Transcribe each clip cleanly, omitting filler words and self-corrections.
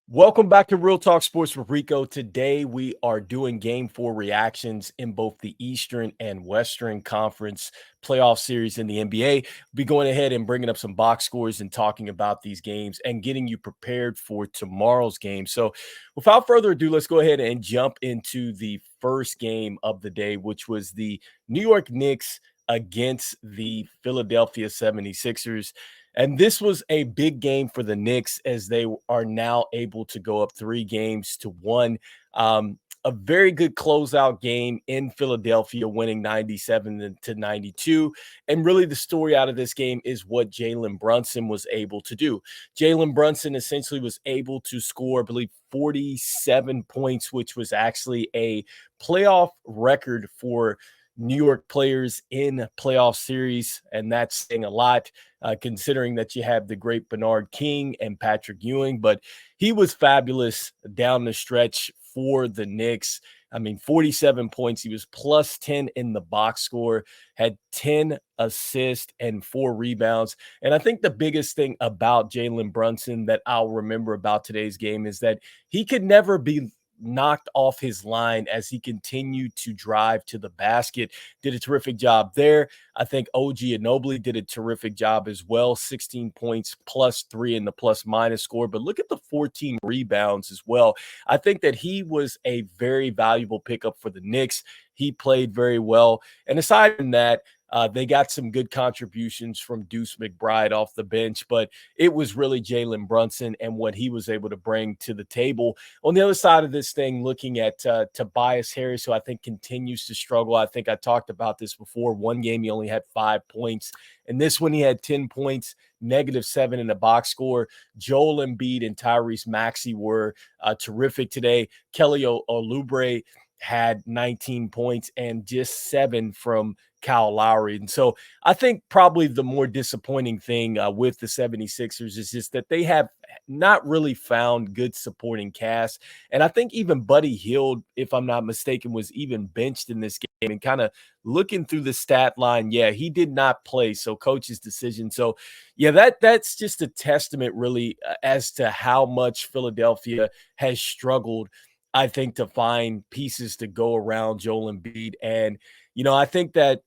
Welcome back to Real Talk Sports with Rico. Today we are doing game 4 reactions in both the Eastern and Western Conference playoff series in the NBA. We'll be going ahead and bringing up some box scores and talking about these games and getting you prepared for tomorrow's game. So without further ado, let's go ahead and jump into the first game of the day, which was the New York Knicks against the Philadelphia 76ers. And this was a big game for the Knicks as they are now able to go up 3-1. A very good closeout game in Philadelphia, winning 97-92. And really, the story out of this game is what Jalen Brunson was able to do. Jalen Brunson essentially was able to score, I believe, 47 points, which was actually a playoff record for New York players in playoff series, and that's saying a lot, considering that you have the great Bernard King and Patrick Ewing. But he was fabulous down the stretch for the Knicks. I mean, 47 points. He was plus 10 in the box score, had 10 assists and 4 rebounds. And I think the biggest thing about Jalen Brunson that I'll remember about today's game is that he could never be knocked off his line as he continued to drive to the basket. Did a terrific job there. I think OG Anunoby did a terrific job as well. 16 points plus 3 in the plus minus score. But look at the 14 rebounds as well. I think that he was a very valuable pickup for the Knicks. He played very well. And aside from that, they got some good contributions from Deuce McBride off the bench, but it was really Jalen Brunson and what he was able to bring to the table. On the other side of this thing, looking at Tobias Harris, who I think continues to struggle. I think I talked about this before. One game, he only had 5 points. And this one, he had 10 points, -7 in the box score. Joel Embiid and Tyrese Maxey were terrific today. Kelly Oubre had 19 points and just 7 from Kyle Lowry. And so I think probably the more disappointing thing with the 76ers is just that they have not really found good supporting cast. And I think even Buddy Hield, if I'm not mistaken, was even benched in this game. And kind of looking through the stat line, yeah, he did not play. So coach's decision. So yeah, that's just a testament really as to how much Philadelphia has struggled, I think, to find pieces to go around Joel Embiid. And, I think that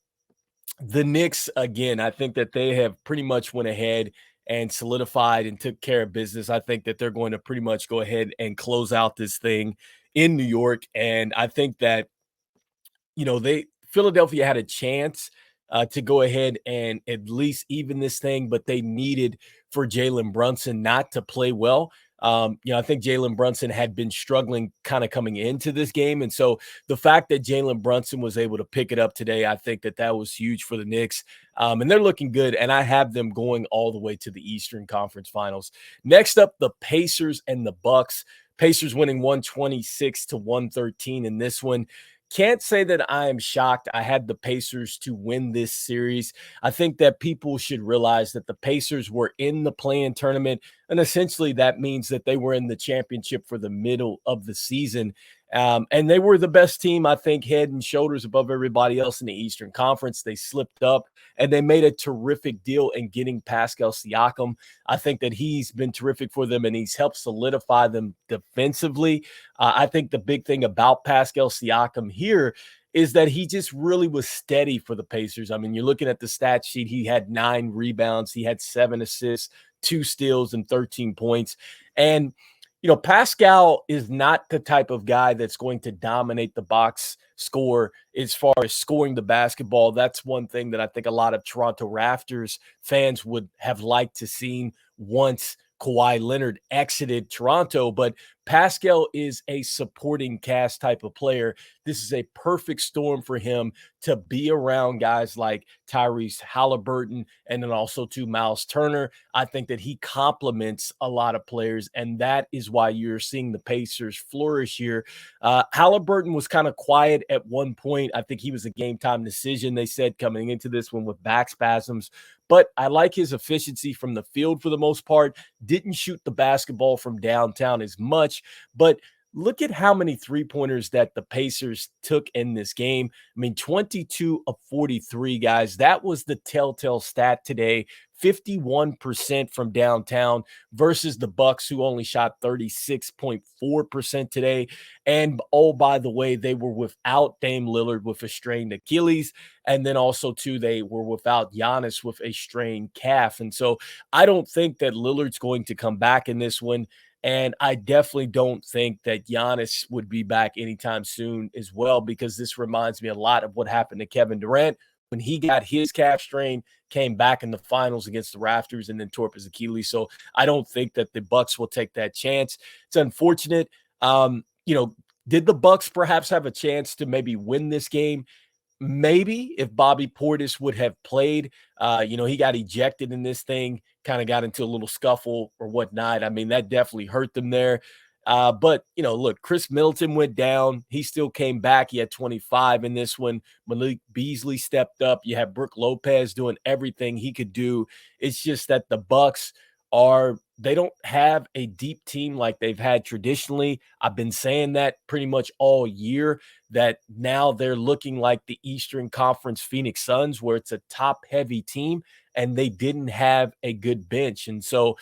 the Knicks, again, I think that they have pretty much went ahead and solidified and took care of business. I think that they're going to pretty much go ahead and close out this thing in New York. And I think that, Philadelphia had a chance to go ahead and at least even this thing, but they needed for Jalen Brunson not to play well. I think Jalen Brunson had been struggling kind of coming into this game. And so the fact that Jalen Brunson was able to pick it up today, I think that was huge for the Knicks. And they're looking good. And I have them going all the way to the Eastern Conference Finals. Next up, the Pacers and the Bucks. Pacers winning 126-113 in this one. Can't say that I am shocked. I had the Pacers to win this series. I think that people should realize that the Pacers were in the play-in tournament, and essentially that means that they were in the championship for the middle of the season. And they were the best team, I think, head and shoulders above everybody else in the Eastern Conference. They slipped up, and they made a terrific deal in getting Pascal Siakam. I think that he's been terrific for them, and he's helped solidify them defensively. I think the big thing about Pascal Siakam here is that he just really was steady for the Pacers. I mean, you're looking at the stat sheet. He had 9 rebounds. He had 7 assists, 2 steals, and 13 points. And Pascal is not the type of guy that's going to dominate the box score as far as scoring the basketball. That's one thing that I think a lot of Toronto Raptors fans would have liked to see once Kawhi Leonard exited Toronto. But Pascal is a supporting cast type of player. This is a perfect storm for him to be around guys like Tyrese Halliburton and then also to Miles Turner. I think that he complements a lot of players, and that is why you're seeing the Pacers flourish here. Halliburton was kind of quiet at one point. I think he was a game-time decision, they said, coming into this one with back spasms. But I like his efficiency from the field for the most part. Didn't shoot the basketball from downtown as much, but look at how many three-pointers that the Pacers took in this game. I mean, 22 of 43, guys. That was the telltale stat today. 51% from downtown versus the Bucks, who only shot 36.4% today. And oh, by the way, they were without Dame Lillard with a strained Achilles. And then also, too, they were without Giannis with a strained calf. And so I don't think that Lillard's going to come back in this one. And I definitely don't think that Giannis would be back anytime soon as well, because this reminds me a lot of what happened to Kevin Durant when he got his calf strain, came back in the finals against the Raptors, and then tore up his Achilles. So I don't think that the Bucks will take that chance. It's unfortunate. Did the Bucks perhaps have a chance to maybe win this game? Maybe if Bobby Portis would have played. He got ejected in this thing, kind of got into a little scuffle or whatnot. I mean, that definitely hurt them there. But look, Chris Middleton went down. He still came back. He had 25 in this one. Malik Beasley stepped up. You have Brook Lopez doing everything he could do. It's just that the Bucks they don't have a deep team like they've had traditionally. I've been saying that pretty much all year, that now they're looking like the Eastern Conference Phoenix Suns, where it's a top-heavy team, and they didn't have a good bench. And so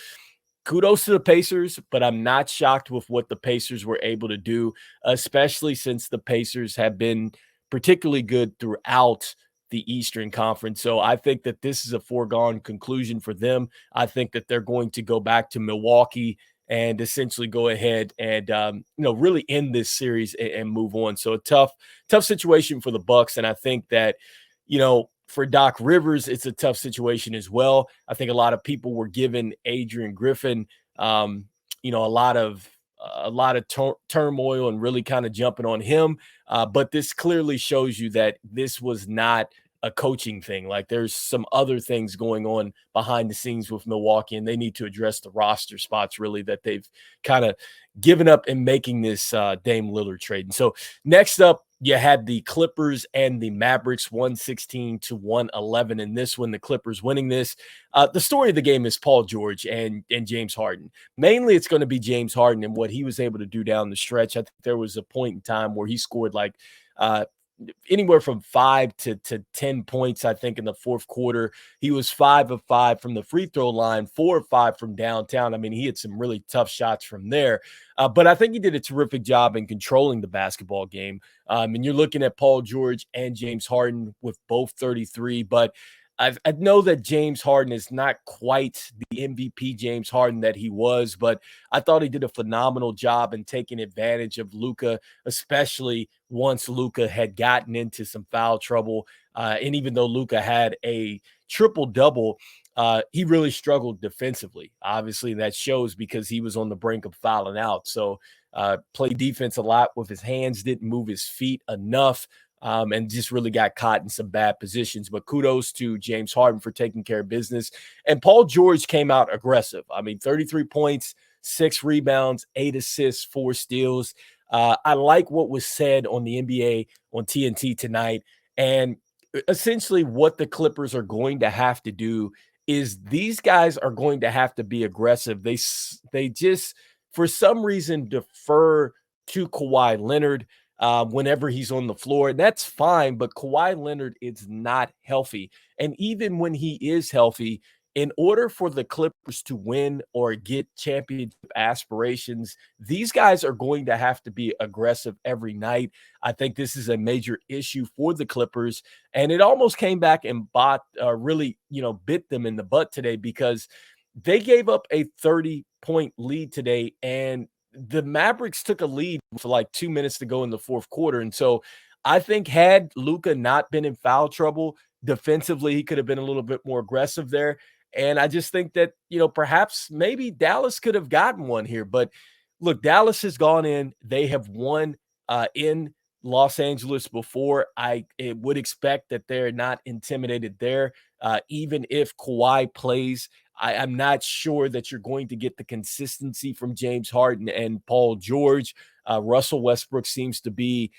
kudos to the Pacers, but I'm not shocked with what the Pacers were able to do, especially since the Pacers have been particularly good throughout the Eastern Conference. So I think that this is a foregone conclusion for them. I think that they're going to go back to Milwaukee and essentially go ahead and really end this series and move on. So a tough situation for the Bucks, and I think that for Doc Rivers, it's a tough situation as well. I think a lot of people were giving Adrian Griffin, a lot of turmoil and really kind of jumping on him. But this clearly shows you that this was not a coaching thing. Like, there's some other things going on behind the scenes with Milwaukee, and they need to address the roster spots really that they've kind of given up in making this Dame Lillard trade. And so next up, you had the Clippers and the Mavericks, 116 to 111 in this one. The Clippers winning this. The story of the game is Paul George and James Harden. Mainly, it's going to be James Harden and what he was able to do down the stretch. I think there was a point in time where he scored like anywhere from 5 to 10 points, I think, in the fourth quarter. He was 5 of 5 from the free throw line, 4 of 5 from downtown. I mean, he had some really tough shots from there. But I think he did a terrific job in controlling the basketball game. And you're looking at Paul George and James Harden with both 33, but I know that James Harden is not quite the MVP James Harden that he was, but I thought he did a phenomenal job in taking advantage of Luka, especially once Luka had gotten into some foul trouble. And even though Luka had a triple-double, he really struggled defensively. Obviously, that shows because he was on the brink of fouling out. So played defense a lot with his hands, didn't move his feet enough. And just really got caught in some bad positions. But kudos to James Harden for taking care of business. And Paul George came out aggressive. I mean, 33 points, 6 rebounds, 8 assists, 4 steals. I like what was said on the NBA on TNT tonight. And essentially what the Clippers are going to have to do is these guys are going to have to be aggressive. They just, for some reason, defer to Kawhi Leonard whenever he's on the floor. And that's fine, but Kawhi Leonard is not healthy. And even when he is healthy, in order for the Clippers to win or get championship aspirations, these guys are going to have to be aggressive every night. I think this is a major issue for the Clippers. And it almost came back and bit them in the butt today, because they gave up a 30-point lead today, and the Mavericks took a lead for like 2 minutes to go in the fourth quarter. And so I think had Luka not been in foul trouble defensively, he could have been a little bit more aggressive there. And I just think that, perhaps maybe Dallas could have gotten one here. But look, Dallas has gone in. They have won in Los Angeles before. I would expect that they're not intimidated there. Even if Kawhi plays, I'm not sure that you're going to get the consistency from James Harden and Paul George. Russell Westbrook seems to be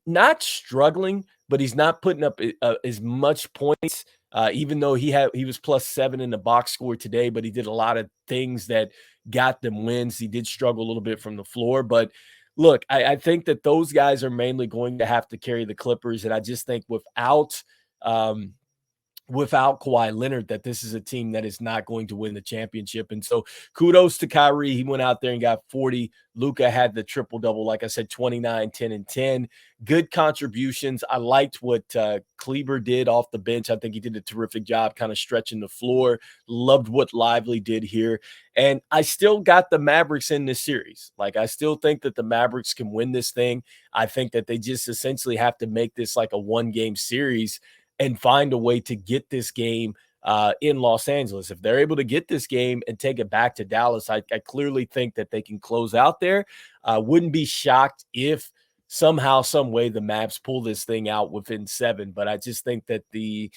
not struggling, but he's not putting up as much points, even though he was +7 in the box score today, but he did a lot of things that got them wins. He did struggle a little bit from the floor, but look, I think that those guys are mainly going to have to carry the Clippers, and I just think um, without Kawhi Leonard, that this is a team that is not going to win the championship. And so kudos to Kyrie. He went out there and got 40. Luka had the triple double, like I said, 29, 10, and 10. Good contributions. I liked what Kleber did off the bench. I think he did a terrific job kind of stretching the floor. Loved what Lively did here. And I still got the Mavericks in this series. Like, I still think that the Mavericks can win this thing. I think that they just essentially have to make this like a one-game series and find a way to get this game in Los Angeles. If they're able to get this game and take it back to Dallas, I clearly think that they can close out there. Wouldn't be shocked if somehow, some way, the Mavs pull this thing out within 7. But I just think that the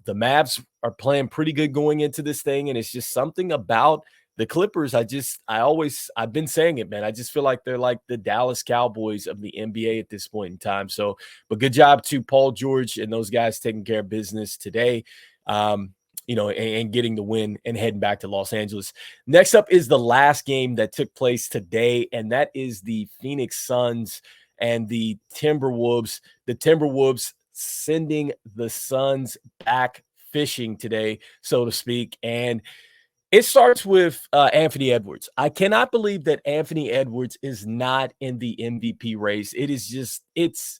Mavs are playing pretty good going into this thing, and it's just something about the Clippers. I've been saying it, man. I just feel like they're like the Dallas Cowboys of the NBA at this point in time. So, but good job to Paul George and those guys taking care of business today. And getting the win and heading back to Los Angeles. Next up is the last game that took place today, and that is the Phoenix Suns and the Timberwolves. The Timberwolves sending the Suns back fishing today, so to speak. And it starts with Anthony Edwards. I cannot believe that Anthony Edwards is not in the MVP race. It is just, it's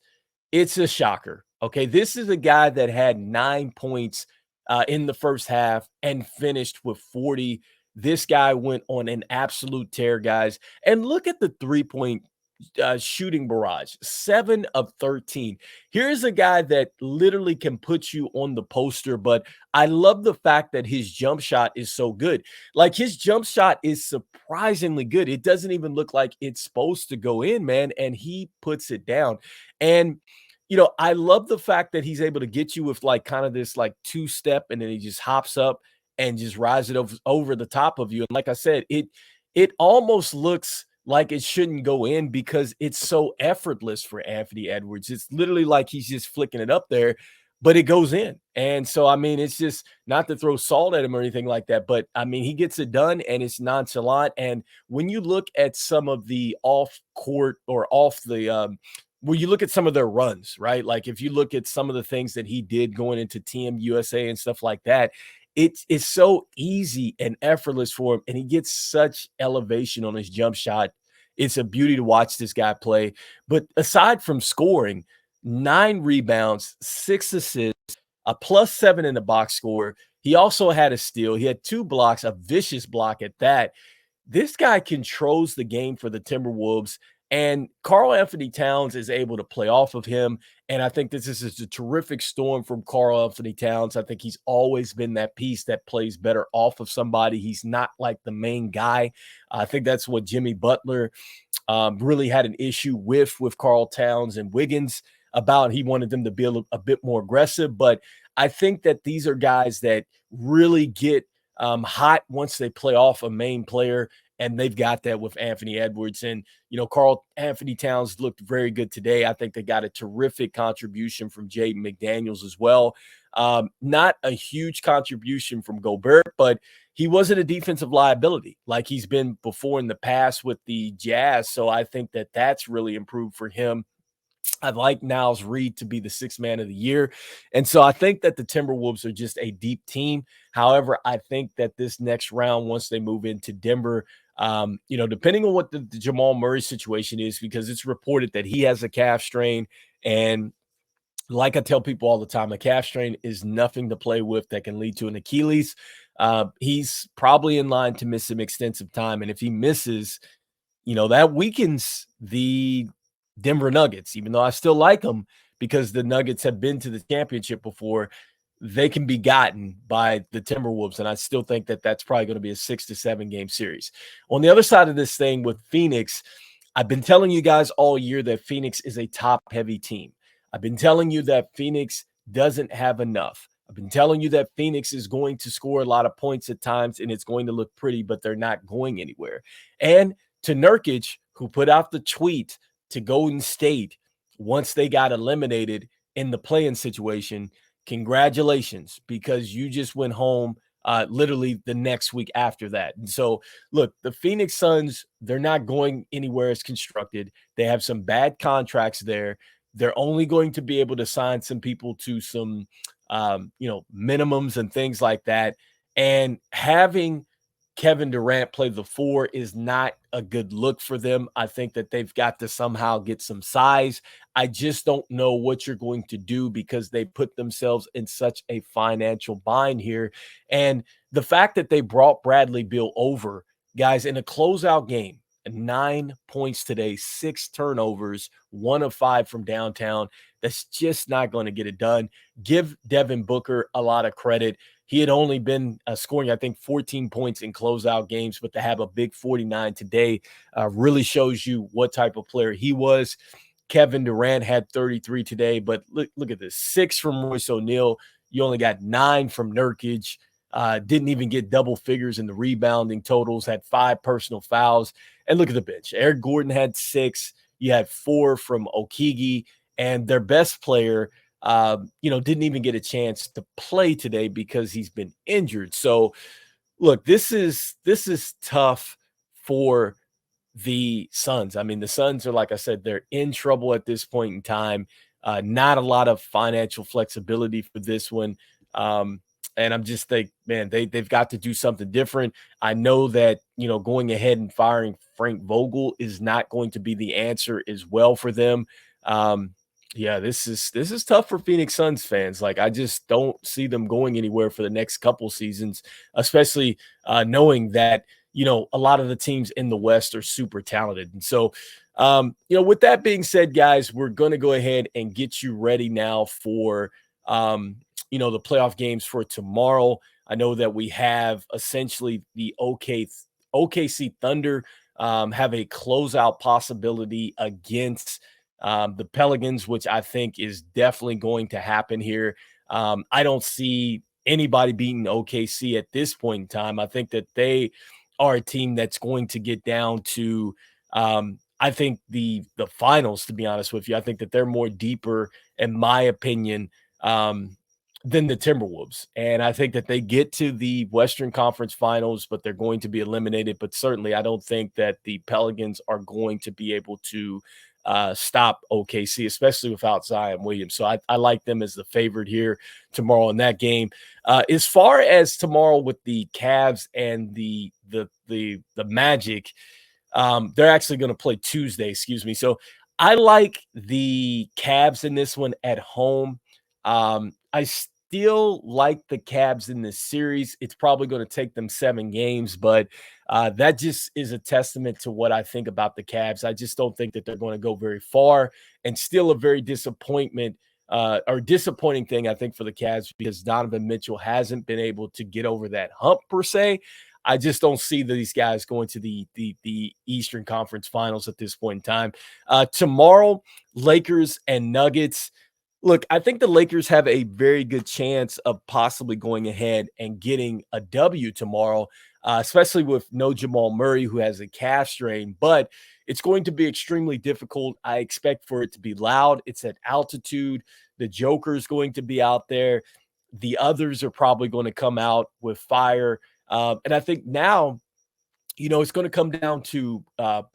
a shocker. Okay, this is a guy that had 9 points in the first half and finished with 40. This guy went on an absolute tear, guys. And look at the 3-point shooting barrage, 7 of 13. Here's a guy that literally can put you on the poster, but I love the fact that his jump shot is so good. Like, his jump shot is surprisingly good. It doesn't even look like it's supposed to go in, man, and he puts it down. And I love the fact that he's able to get you with like kind of this like two-step, and then he just hops up and just rides it over the top of you. And like I said, it almost looks like it shouldn't go in because it's so effortless for Anthony Edwards. It's literally like he's just flicking it up there, but it goes in. And so, I mean, it's just not to throw salt at him or anything like that, but I mean, he gets it done and it's nonchalant. And when you look at some of the off court or off the, when you look at some of their runs, right? Like, if you look at some of the things that he did going into Team USA and stuff like that, it's so easy and effortless for him, and he gets such elevation on his jump shot. It's a beauty to watch this guy play. But aside from scoring, 9 rebounds, 6 assists, a +7 in the box score. He also had a steal. He had 2 blocks, a vicious block at that. This guy controls the game for the Timberwolves, and Karl Anthony Towns is able to play off of him. And I think this is a terrific storm from Karl Anthony Towns. I think he's always been that piece that plays better off of somebody. He's not like the main guy. I think that's what Jimmy Butler really had an issue with Karl Towns and Wiggins about. He wanted them to be a bit more aggressive. But I think that these are guys that really get hot once they play off a main player. And they've got that with Anthony Edwards. And, Karl Anthony Towns looked very good today. I think they got a terrific contribution from Jaden McDaniels as well. Not a huge contribution from Gobert, but he wasn't a defensive liability like he's been before in the past with the Jazz. So I think that that's really improved for him. I'd like Niles Reed to be the 6th man of the year. And so I think that the Timberwolves are just a deep team. However, I think that this next round, once they move into Denver, depending on what the Jamal Murray situation is, because it's reported that he has a calf strain. And like I tell people all the time, a calf strain is nothing to play with that can lead to an Achilles. He's probably in line to miss some extensive time. And if he misses, that weakens the Denver Nuggets, even though I still like them because the Nuggets have been to the championship before. They can be gotten by the Timberwolves, and I still think that that's probably going to be a 6 to 7 game series. On the other side of this thing with Phoenix, I've been telling you guys all year that Phoenix is a top-heavy team. I've been telling you that Phoenix doesn't have enough. I've been telling you that Phoenix is going to score a lot of points at times, and it's going to look pretty, but they're not going anywhere. And to Nurkic, who put out the tweet to Golden State once they got eliminated in the play-in situation, congratulations, because you just went home literally the next week after that. And so, look, the Phoenix Suns, they're not going anywhere as constructed. They have some bad contracts there. They're only going to be able to sign some people to some, minimums and things like that. And having Kevin Durant play the four is not a good look for them. I think that they've got to somehow get some size. I just don't know what you're going to do because they put themselves in such a financial bind here. And the fact that they brought Bradley Beal over, guys, in a closeout game, 9 points today, 6 turnovers, 1 of 5 from downtown. That's just not going to get it done. Give Devin Booker a lot of credit. He had only been scoring, I think, 14 points in closeout games, but to have a big 49 today really shows you what type of player he was. Kevin Durant had 33 today, but look at this: 6 from Royce O'Neal. You only got 9 from Nurkic. Didn't even get double figures in the rebounding totals. Had 5 personal fouls. And look at the bench: Eric Gordon had 6. You had 4 from Okigi, and their best player, didn't even get a chance to play today because he's been injured. So, look, this is tough for the Suns. I mean, the Suns are, like I said, they're in trouble at this point in time. Not a lot of financial flexibility for this one. And I'm just think, man, they've got to do something different. I know that, going ahead and firing Frank Vogel is not going to be the answer as well for them. Um, yeah, this is tough for Phoenix Suns fans. Like, I just don't see them going anywhere for the next couple seasons, especially knowing that a lot of the teams in the West are super talented. And so, with that being said, guys, we're going to go ahead and get you ready now for, the playoff games for tomorrow. I know that we have essentially the OKC Thunder have a closeout possibility against the Pelicans, which I think is definitely going to happen here. I don't see anybody beating OKC at this point in time. I think that they are a team that's going to get down to I think the finals, to be honest with you. I think that they're more deeper, in my opinion, than the Timberwolves. And I think that they get to the Western Conference Finals, but they're going to be eliminated. But certainly I don't think that the Pelicans are going to be able to stop OKC, especially without Zion Williams. So I like them as the favorite here tomorrow in that game. As far as tomorrow with the Cavs and the Magic, they're actually going to play Tuesday, excuse me. So I like the Cavs in this one at home. I still like the Cavs in this series. It's probably going to take them 7 games, but that just is a testament to what I think about the Cavs. I just don't think that they're going to go very far, and still a very disappointing thing, I think, for the Cavs, because Donovan Mitchell hasn't been able to get over that hump per se. I just don't see these guys going to the Eastern Conference Finals at this point in time. Tomorrow, Lakers and Nuggets. Look, I think the Lakers have a very good chance of possibly going ahead and getting a W tomorrow, especially with no Jamal Murray, who has a calf strain. But it's going to be extremely difficult. I expect for it to be loud. It's at altitude. The Joker is going to be out there. The others are probably going to come out with fire. And I think now, it's going to come down to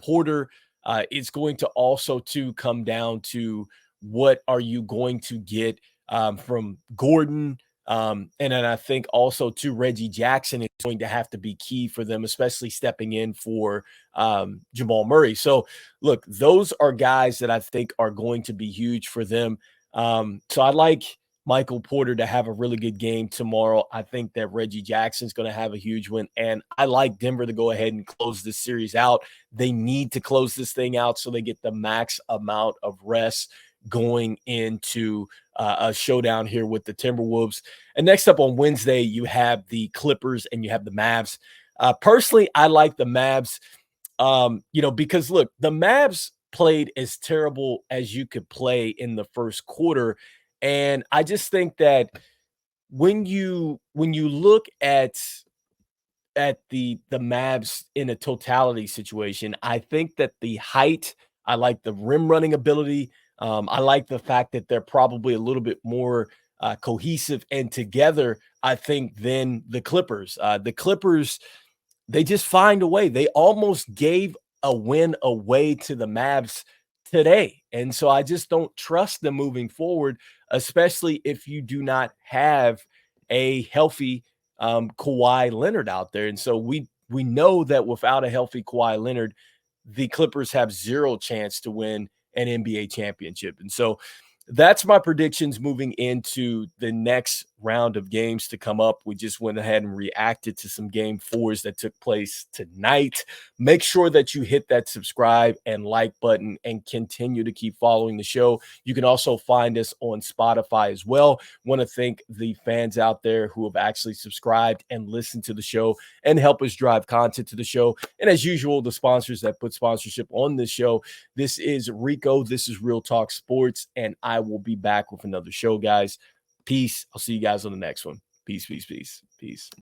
Porter. It's going to also to come down to what are you going to get from Gordon. And then I think also to Reggie Jackson is going to have to be key for them, especially stepping in for Jamal Murray. So, look, those are guys that I think are going to be huge for them. So I like Michael Porter to have a really good game tomorrow. I think that Reggie Jackson's going to have a huge one. And I like Denver to go ahead and close this series out. They need to close this thing out so they get the max amount of rest going into a showdown here with the Timberwolves. And next up on Wednesday, you have the Clippers and you have the Mavs. Personally, I like the Mavs, because look, the Mavs played as terrible as you could play in the first quarter. And I just think that when you look at the Mavs in a totality situation, I think that the height, I like the rim running ability. I like the fact that they're probably a little bit more cohesive and together, I think, than the Clippers. The Clippers, they just find a way. They almost gave a win away to the Mavs today. And so I just don't trust them moving forward, especially if you do not have a healthy Kawhi Leonard out there. And so we know that without a healthy Kawhi Leonard, the Clippers have zero chance to win an NBA championship. And so that's my predictions moving into the next round of games to come up. We just went ahead and reacted to some game fours that took place tonight. Make sure that you hit that subscribe and like button and continue to keep following the show. You can also find us on Spotify as well. Want to thank the fans out there who have actually subscribed and listened to the show and help us drive content to the show. And as usual, the sponsors that put sponsorship on this show. This is Rico. This is Real Talk Sports, and I will be back with another show, guys. Peace. I'll see you guys on the next one. Peace, peace, peace, peace.